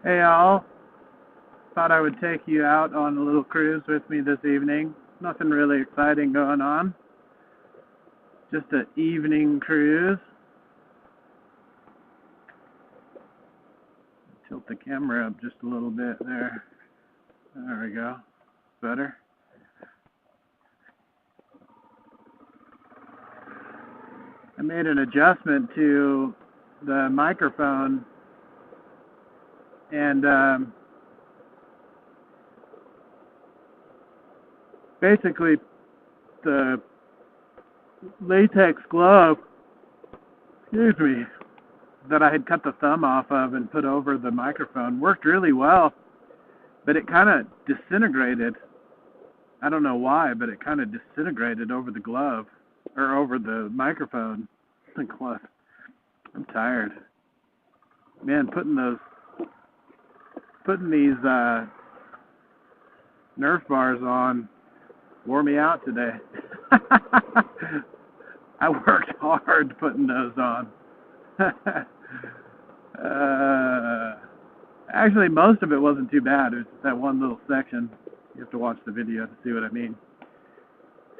Hey all, thought I would take you out on a little cruise with me this evening. Nothing really exciting going on. Just an evening cruise. Tilt the camera up just a little bit there. There we go. Better. I made an adjustment to the microphone and basically the latex glove, that I had cut the thumb off of and put over the microphone worked really well, but it kind of disintegrated. I don't know why, but it kind of disintegrated over the glove, or over the microphone. Like, what? I'm tired. Man, putting these Nerf bars on wore me out today. I worked hard putting those on. Actually, most of it wasn't too bad. It was just that one little section. You have to watch the video to see what I mean.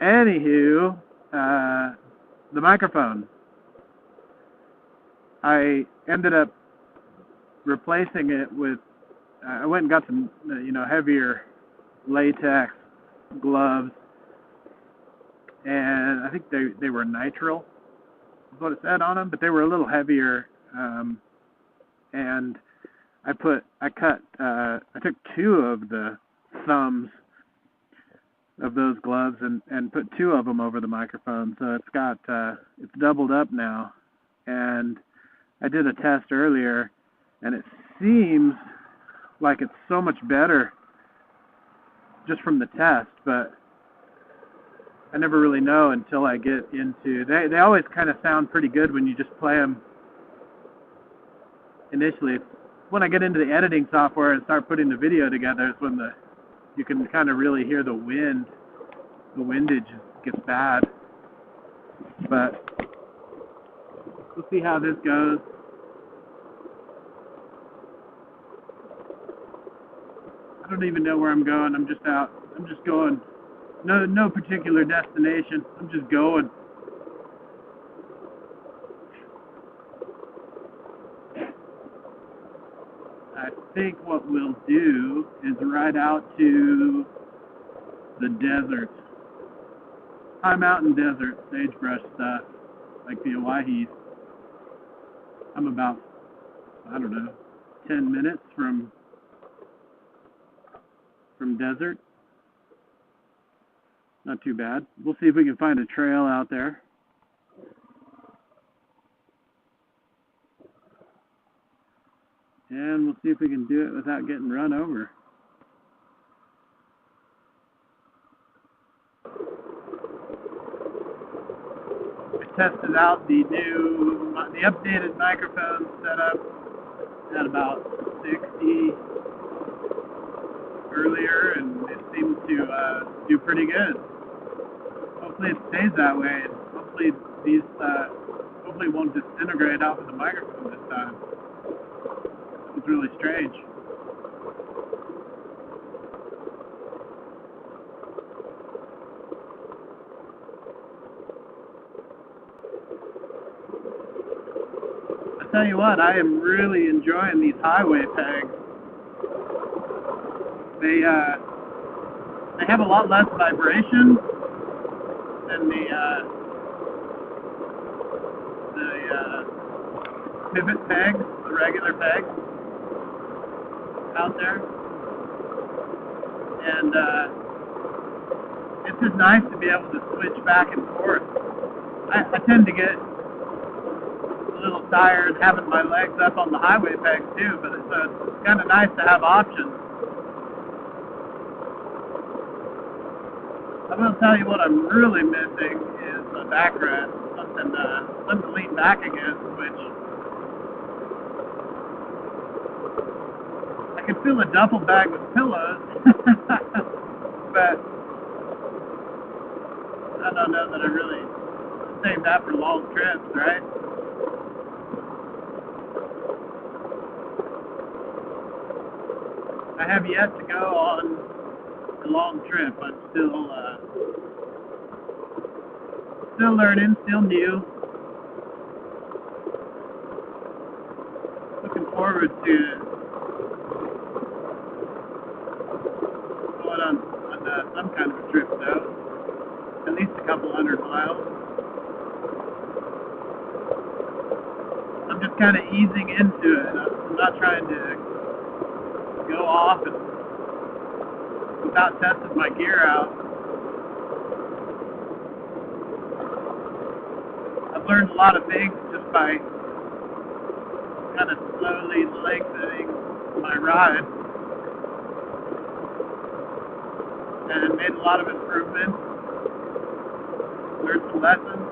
Anywho, the microphone. I ended up replacing it with, I went and got some, heavier latex gloves, and I think they were nitrile, is what it said on them, but they were a little heavier, and I took two of the thumbs of those gloves and put two of them over the microphone, so it's doubled up now. And I did a test earlier, and it seems like it's so much better just from the test, but I never really know until I get into, they always kind of sound pretty good when you just play them initially. When I get into the editing software and start putting the video together is when you can kind of really hear the wind. The windage gets bad, but we'll see how this goes. I don't even know where I'm going. I'm just out. I'm just going. No particular destination. I'm just going. I think what we'll do is ride out to the desert. High mountain desert, sagebrush stuff, like the Owyhees. I'm about, 10 minutes from desert. Not too bad. We'll see if we can find a trail out there. And we'll see if we can do it without getting run over. I tested out the updated microphone setup at about 60 earlier, and it seems to do pretty good. Hopefully it stays that way, and hopefully it won't disintegrate off of the microphone this time. It's really strange. I tell you what, I am really enjoying these highway pegs. They have a lot less vibration than the pivot pegs, the regular pegs out there, and it's just nice to be able to switch back and forth. I tend to get a little tired having my legs up on the highway pegs too, but it's kind of nice to have options. I'm going to tell you what I'm really missing is a backrest, something to lean back against, which I can fill a duffel bag with pillows, but I don't know that I really save that for long trips, right? I have yet to go on a long trip. I'm still learning, still new. Looking forward to going on some kind of a trip, though. At least a couple 100 miles. I'm just kind of easing into it. I'm not trying to go off and without testing my gear out. I've learned a lot of things just by kind of slowly lengthening my ride, and made a lot of improvements. Learned some lessons.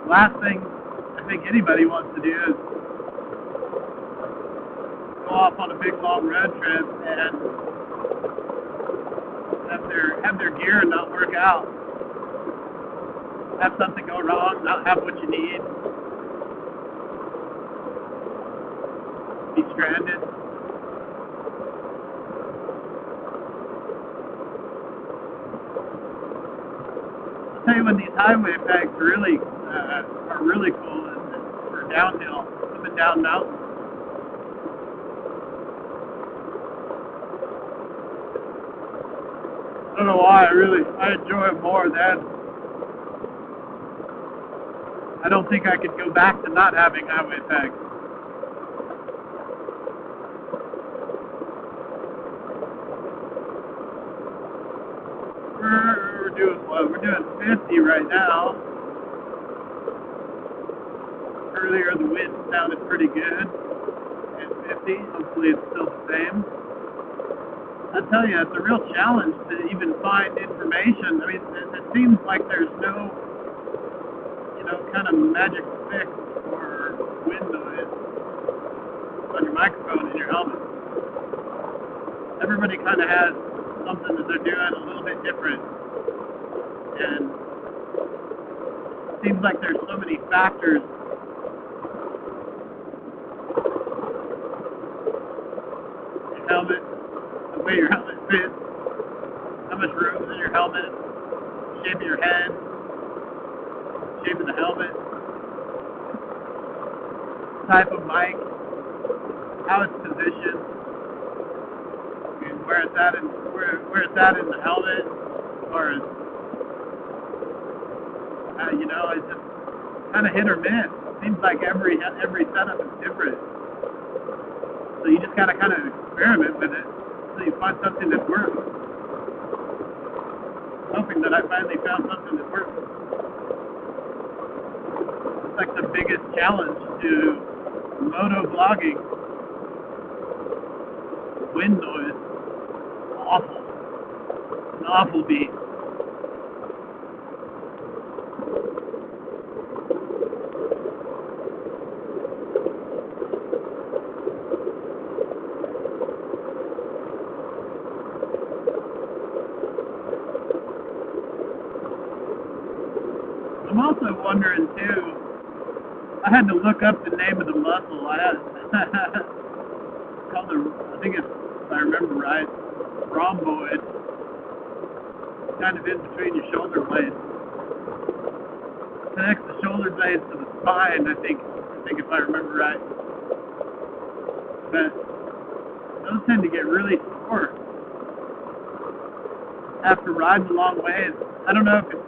Last thing I think anybody wants to do is go off on a big long road trip and have their gear not work out. Have something go wrong, not have what you need. Be stranded. I'll tell you when these highway effects really are really cool for downhill, up and down mountains. I don't know why, I enjoy it more than. I don't think I could go back to not having highway effects. We're doing what? We're doing 50 right now. Earlier the wind sounded pretty good at 50. Hopefully it's still the same. I tell you, it's a real challenge to even find information. I mean, it seems like there's no, kind of magic fix for wind noise on your microphone in your helmet. Everybody kind of has something that they're doing a little bit different, and it seems like there's so many factors. Your helmet, the way your helmet fits, how much room is in your helmet, shape of your head, shape of the helmet, type of mic, how it's positioned, and where it's at in the helmet, or it's just kind of hit or miss. It seems like every setup is different, so you just gotta kind of experiment with it until you find something that works. Hoping that I finally found something that works. It's like the biggest challenge to moto vlogging. Wind noise. Awful. An awful beat. I'm also wondering too, I had to look up the name of the muscle. Called I think it's, if I remember right, rhomboid. Kind of in between your shoulder blades. Connects the shoulder blades to the spine, I think if I remember right. But those tend to get really sore after riding a long ways. I don't know if it's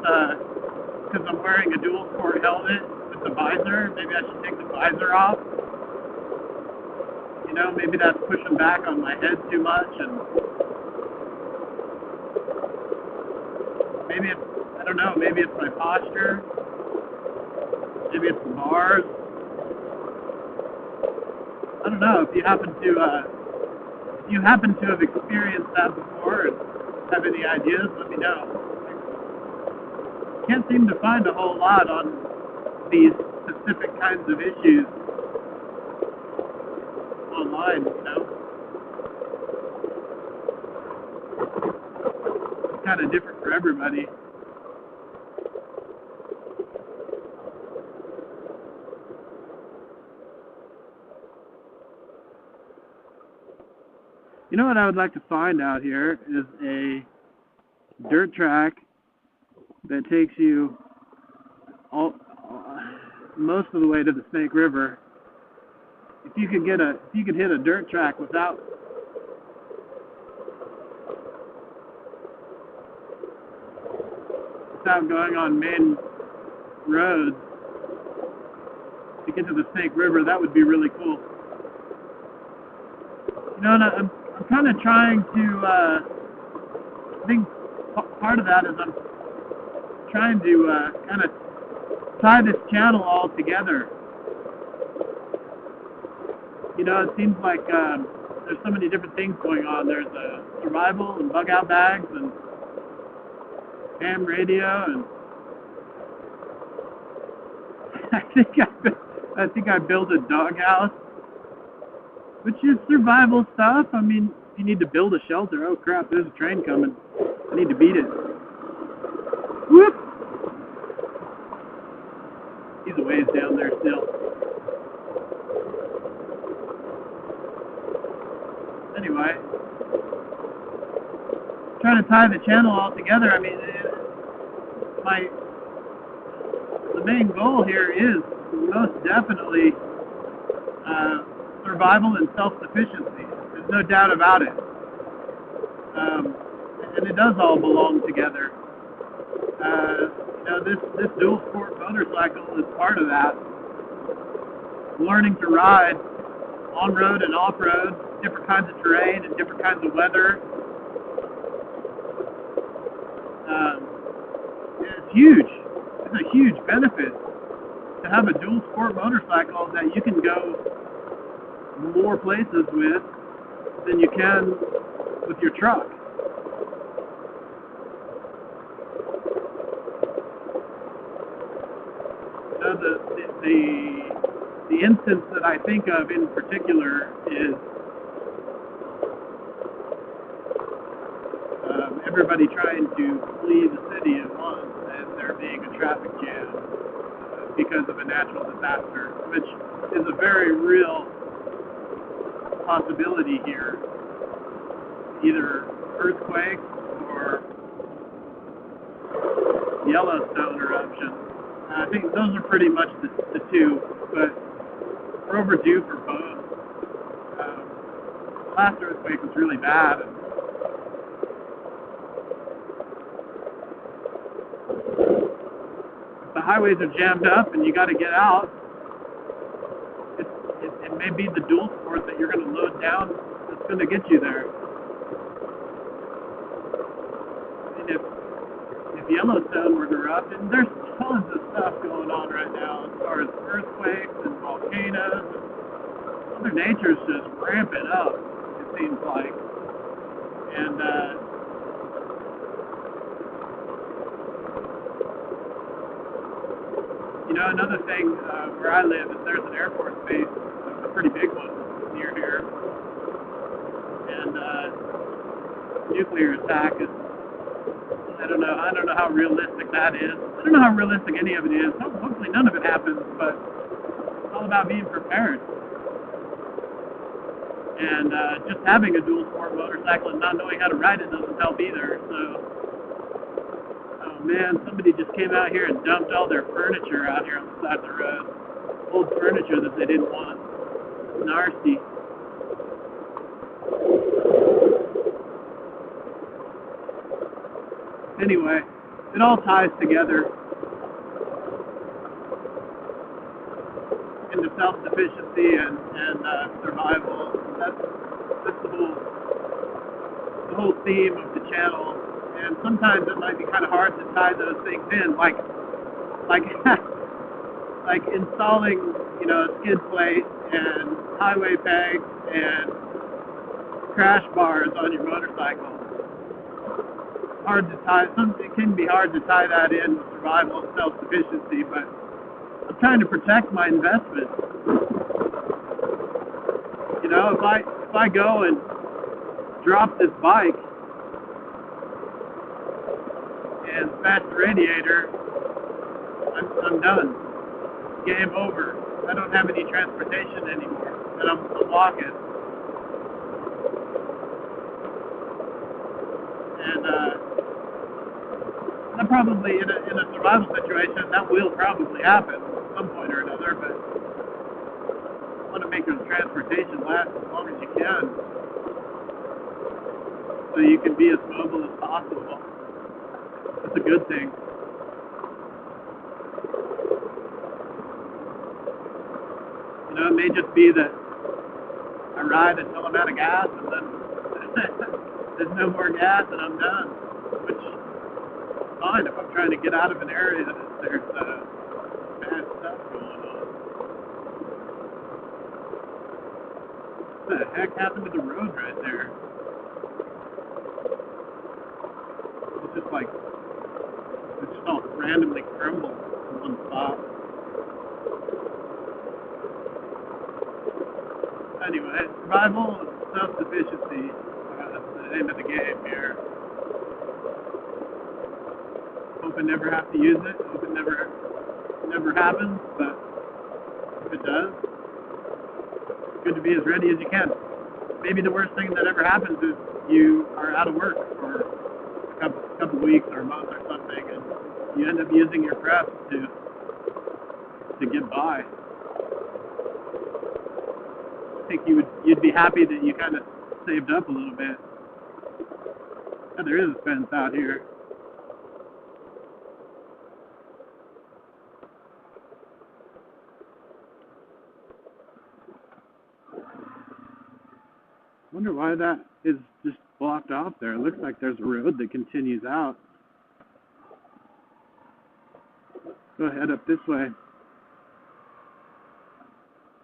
because I'm wearing a dual sport helmet with the visor. Maybe I should take the visor off. Maybe that's pushing back on my head too much, and maybe it's, I don't know, maybe it's my posture, maybe it's the bars. I don't know. If you happen to have experienced that before and have any ideas, let me know. Can't seem to find a whole lot on these specific kinds of issues online, It's kind of different for everybody. You know what I would like to find out here is a dirt track that takes you most of the way to the Snake River. If you could hit a dirt track without going on main roads to get to the Snake River, that would be really cool. You know, and I'm kind of trying to, I think part of that is I'm trying to kind of tie this channel all together. You know, it seems like there's so many different things going on. There's survival and bug out bags and ham radio, and I think I built a doghouse, which is survival stuff. I mean, you need to build a shelter. Oh crap, there's a train coming. I need to beat it. Whoop! He's a ways down there still. Anyway, trying to tie the channel all together. I mean, the main goal here is most definitely survival and self-sufficiency. There's no doubt about it. And it does all belong together. You know, this dual sport motorcycle is part of that. Learning to ride on-road and off-road, different kinds of terrain and different kinds of weather. It's huge. It's a huge benefit to have a dual sport motorcycle that you can go more places with than you can with your truck. So the instance that I think of in particular is everybody trying to flee the city at once and there being a traffic jam because of a natural disaster, which is a very real possibility here. Either earthquake or Yellowstone eruption. I think those are pretty much the two, but we're overdue for both. The last earthquake was really bad. If the highways are jammed up and you got to get out, it may be the dual sport that you're going to load down that's going to get you there. And if Yellowstone were to erupt, and there's tons of stuff going on right now as far as earthquakes and volcanoes. Mother Nature's just ramping up, it seems like. And you know, another thing where I live is there's an Air Force base, a pretty big one near here. And nuclear attack is, I don't know how realistic that is. I don't know how realistic any of it is. Hopefully none of it happens, but it's all about being prepared. And just having a dual sport motorcycle and not knowing how to ride it doesn't help either. So, oh man, somebody just came out here and dumped all their furniture out here on the side of the road. Old furniture that they didn't want. Nasty. Anyway, it all ties together into self-sufficiency and survival. That's the whole theme of the channel. And sometimes it might be kind of hard to tie those things in, like installing, you know, a skid plate and highway pegs and crash bars on your motorcycle. Hard to tie. It can be hard to tie that in with survival and self-sufficiency, but I'm trying to protect my investment. You know, if I go and drop this bike and smash the radiator, I'm done. Game over. I don't have any transportation anymore, and I'm walking. And that probably, in a survival situation, that will probably happen at some point or another, but you want to make your transportation last as long as you can, so you can be as mobile as possible. That's a good thing. You know, it may just be that I ride until I'm out of gas, and then there's no more gas, and I'm done. Which is fine if I'm trying to get out of an area that there's bad stuff going on. What the heck happened to the road right there? It's just like, it just all randomly crumbled in one spot. Anyway, survival and self-sufficiency, that's the name of the game here. Hope I never have to use it. Hope it never happens, but if it does, it's good to be as ready as you can. Maybe the worst thing that ever happens is you are out of work for a couple weeks or a month or something, and you end up using your prep to get by. I think you'd be happy that you kind of saved up a little bit. Oh, there is a fence out here. I wonder why that is just blocked off there. It looks like there's a road that continues out. Go ahead up this way.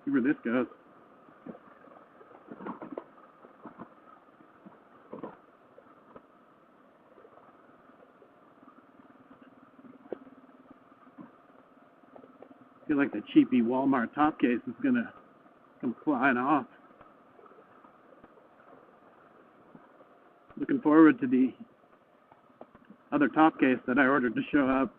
See where this goes. I feel like the cheapy Walmart top case is gonna come flying off. Looking forward to the other top case that I ordered to show up.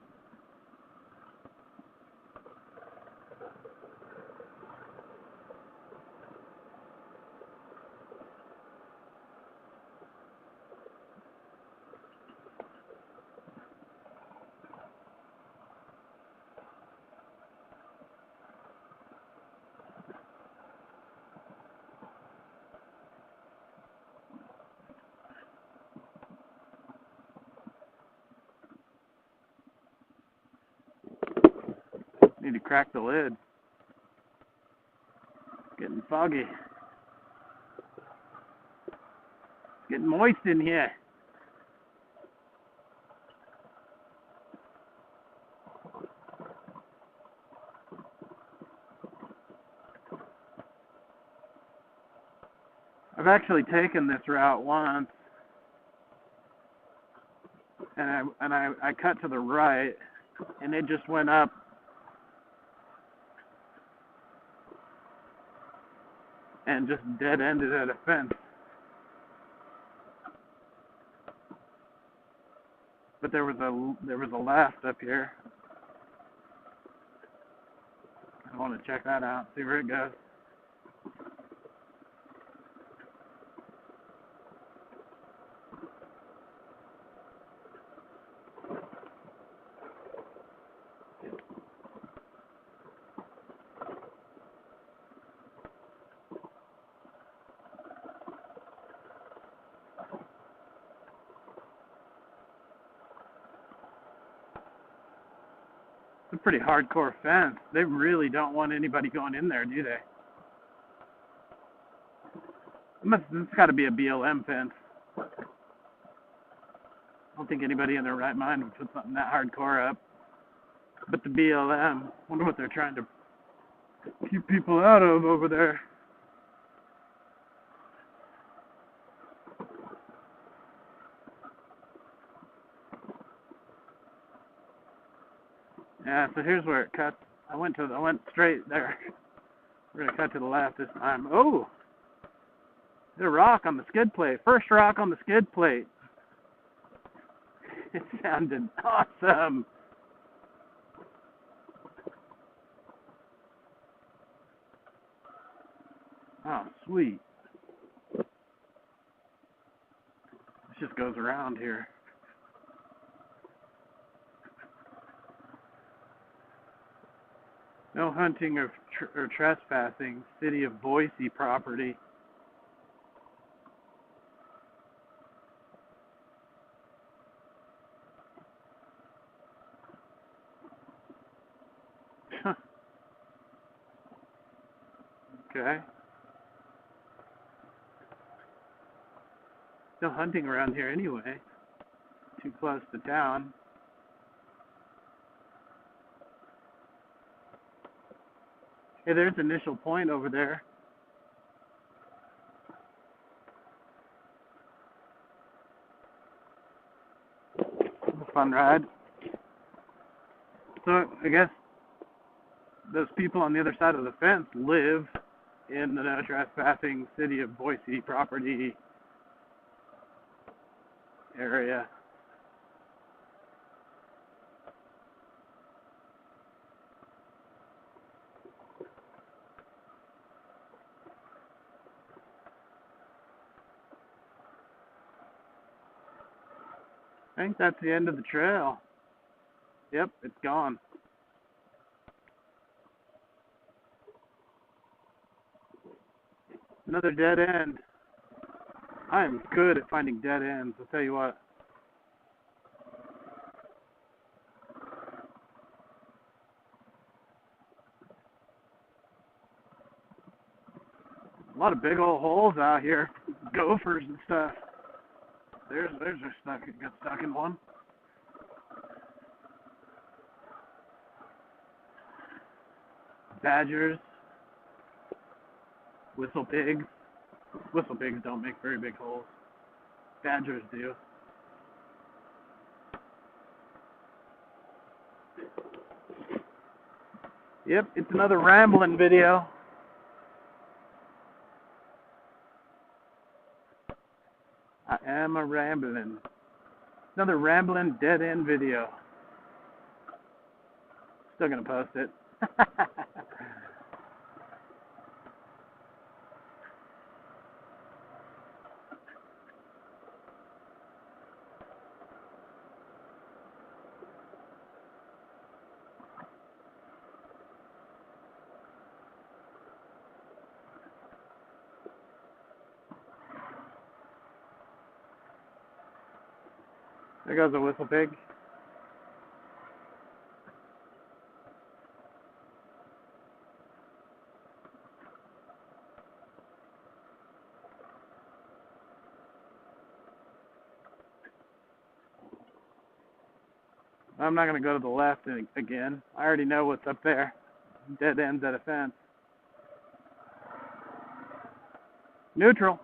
Need to crack the lid. It's getting foggy. It's getting moist in here. I've actually taken this route once, and I cut to the right, and it just went up and just dead-ended at a fence. But there was a left up here. I want to check that out, see where it goes. It's a pretty hardcore fence. They really don't want anybody going in there, do they? It's got to be a BLM fence. I don't think anybody in their right mind would put something that hardcore up. But the BLM, wonder what they're trying to keep people out of over there. Yeah, so here's where it cuts. I went straight there. We're gonna cut to the left this time. Oh, there's a rock on the skid plate. First rock on the skid plate. It sounded awesome. Oh, sweet. Let's just goes around here. No hunting or trespassing. City of Boise property. Okay. No hunting around here anyway. Too close to town. Hey, there's Initial Point over there. A fun ride. So I guess those people on the other side of the fence live in the no trespassing City of Boise property area. I think that's the end of the trail. Yep, it's gone. Another dead end. I am good at finding dead ends, I'll tell you what. A lot of big old holes out here. Gophers and stuff. There's got stuck in one. Badgers. Whistle pigs. Whistle pigs don't make very big holes. Badgers do. Yep, it's another rambling video. I am a rambling. Another rambling dead end video. Still gonna post it. There goes a whistle pig. I'm not going to go to the left again. I already know what's up there. Dead ends at a fence. Neutral.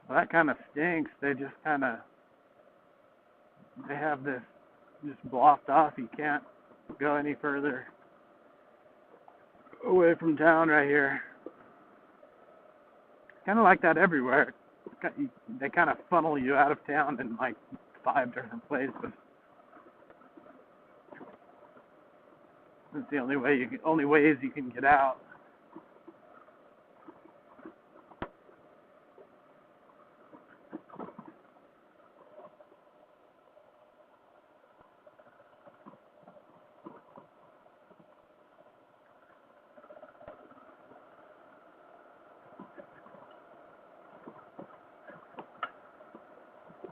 Well, that kind of stinks. They have this just blocked off. You can't go any further away from town right here. Kind of like that everywhere. They kind of funnel you out of town in like 5 different places. That's the only ways you can get out.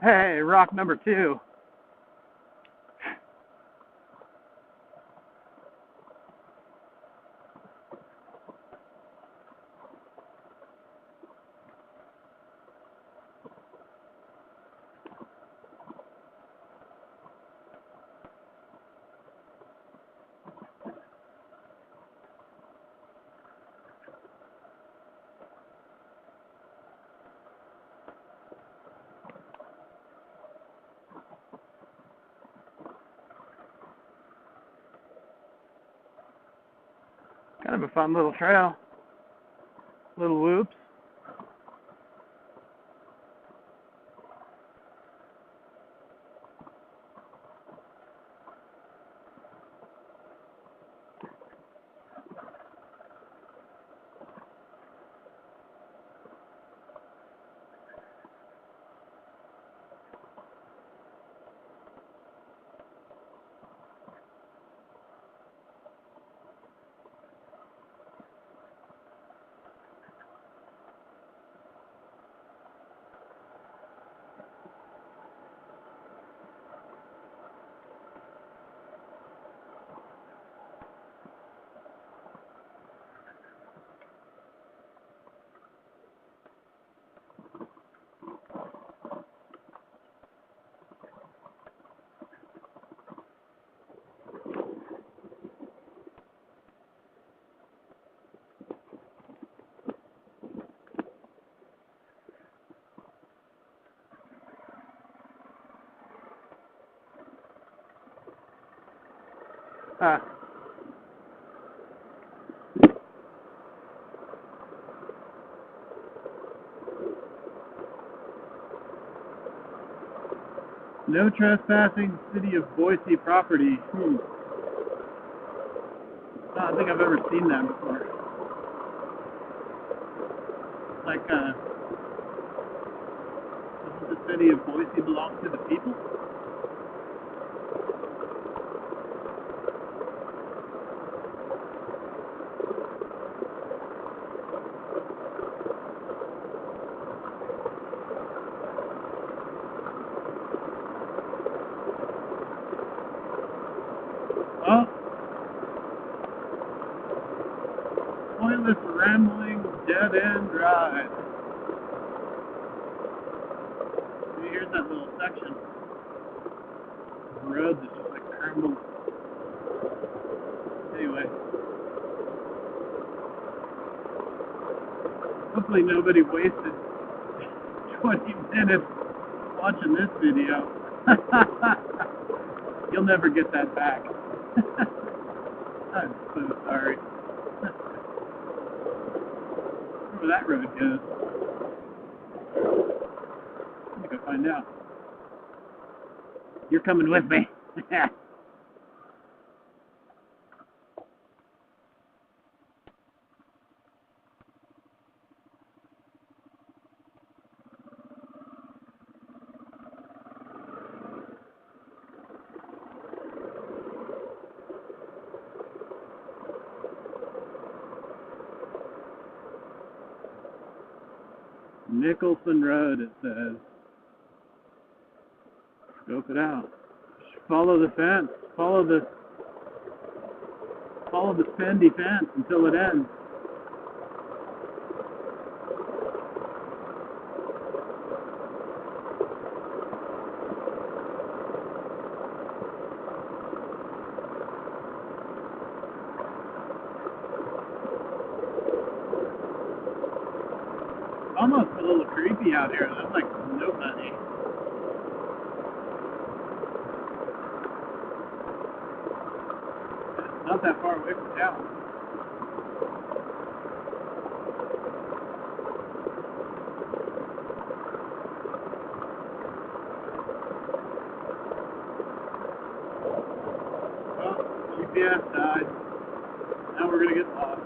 Hey, rock number 2. Kind of a fun little trail. Little whoops. No trespassing, City of Boise property. I don't think I've ever seen that before. Like, doesn't the City of Boise belong to the people? Oh, pointless rambling, dead-end ride. Here's that little section. The road that's just like crumbled. Anyway. Hopefully nobody wasted 20 minutes watching this video. You'll never get that back. I'm so sorry. Where that road goes. Let me go find out. You're coming with me. Nicholson Road, it says. Scope it out. Follow the fence. Follow the spendy fence until it ends. Almost a little creepy out here. There's like nobody. It's not that far away from town. Well, GPS died. Now we're gonna get lost.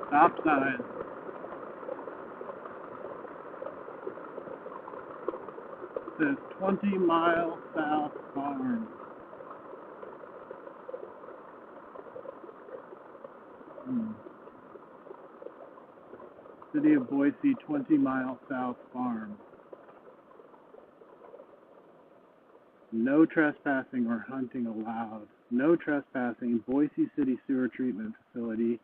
Stop sign. It says 20 Mile South Farm. City of Boise, 20 Mile South Farm. No trespassing or hunting allowed. No trespassing. Boise City Sewer Treatment Facility.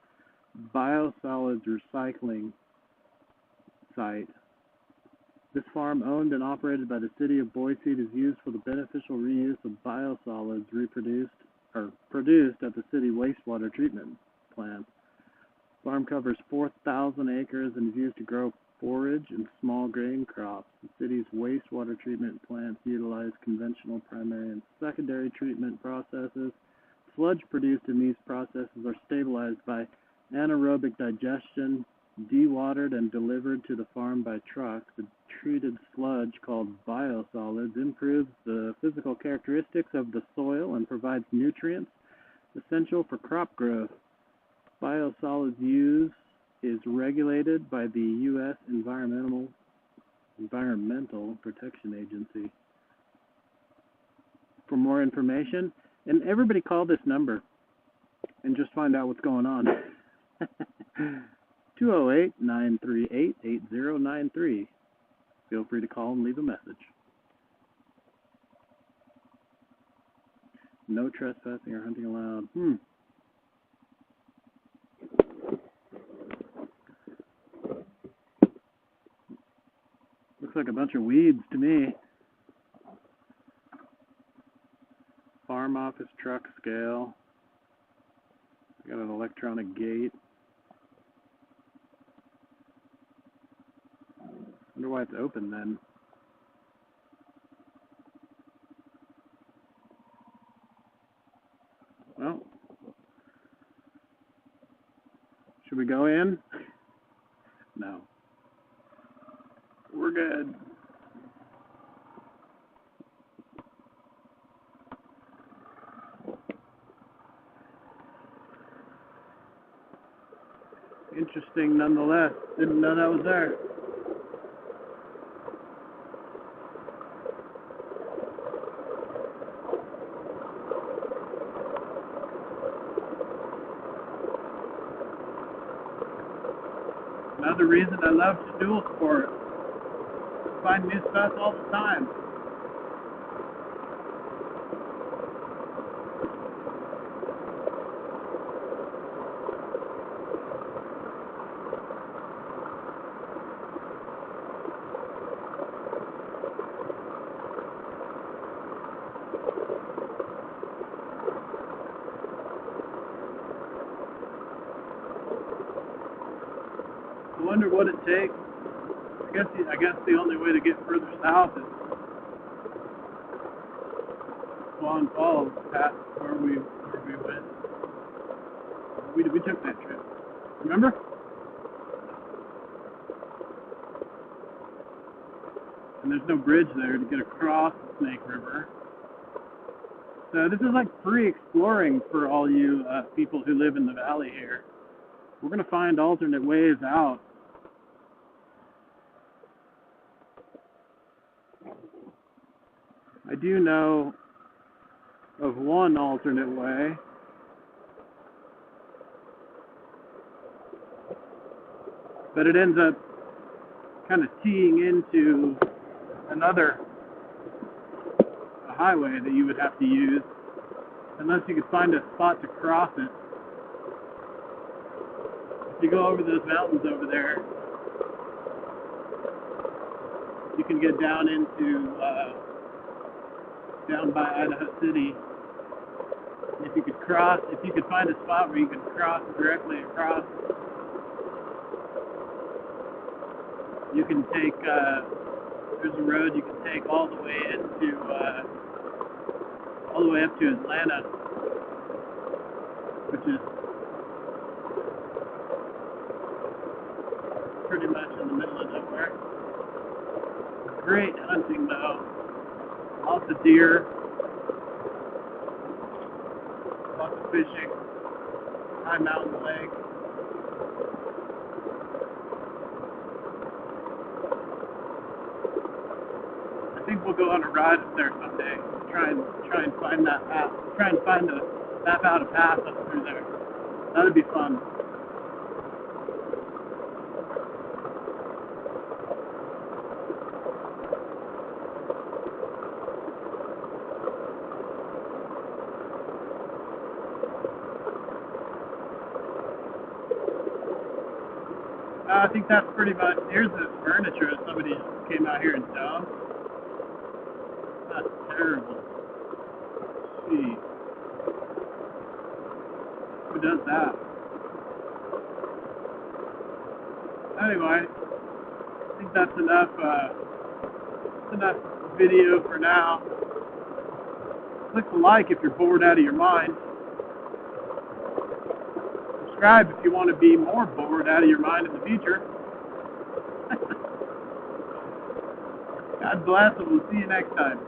Biosolids recycling site. This farm, owned and operated by the City of Boise, is used for the beneficial reuse of biosolids produced at the city wastewater treatment plant. Farm covers 4,000 acres and is used to grow forage and small grain crops. The city's wastewater treatment plants utilize conventional primary and secondary treatment processes. Sludge produced in these processes are stabilized by anaerobic digestion, dewatered and delivered to the farm by truck. The treated sludge, called biosolids, improves the physical characteristics of the soil and provides nutrients essential for crop growth. Biosolids use is regulated by the U.S. Environmental Protection Agency. For more information, and everybody call this number and just find out what's going on. 208-938-8093. Feel free to call and leave a message. No trespassing or hunting allowed. Looks like a bunch of weeds to me. farm office truck scale. Got an electronic gate. Wonder why it's open then. Well, should we go in? No. We're good. Interesting nonetheless. Didn't know that was there. Another reason I love to dual sport. Find new stuff all the time. I wonder what it takes. I guess the only way to get further south is Swan Falls, past where we went. We took that trip. Remember? And there's no bridge there to get across the Snake River. So this is like free exploring for all you people who live in the valley here. We're going to find alternate ways out. I do know of one alternate way. But it ends up kind of teeing into another highway that you would have to use, unless you could find a spot to cross it. If you go over those mountains over there, you can get down into down by Idaho City. If you could find a spot where you could cross directly across, you can take there's a road you can take all the way into all the way up to Atlanta, which is pretty much in the middle of nowhere. Great hunting though. Lots of deer, lots of fishing, high mountain lake. I think we'll go on a ride up there someday. Try and find that path. Try and map out a path up through there. That'd be fun. I think that's pretty much. Here's this furniture that somebody came out here and dumped. That's terrible. Gee. Who does that? Anyway, I think that's enough. Enough video for now. Click the like if you're bored out of your mind. Subscribe if you want to be more bored out of your mind in the future. God bless, and we'll see you next time.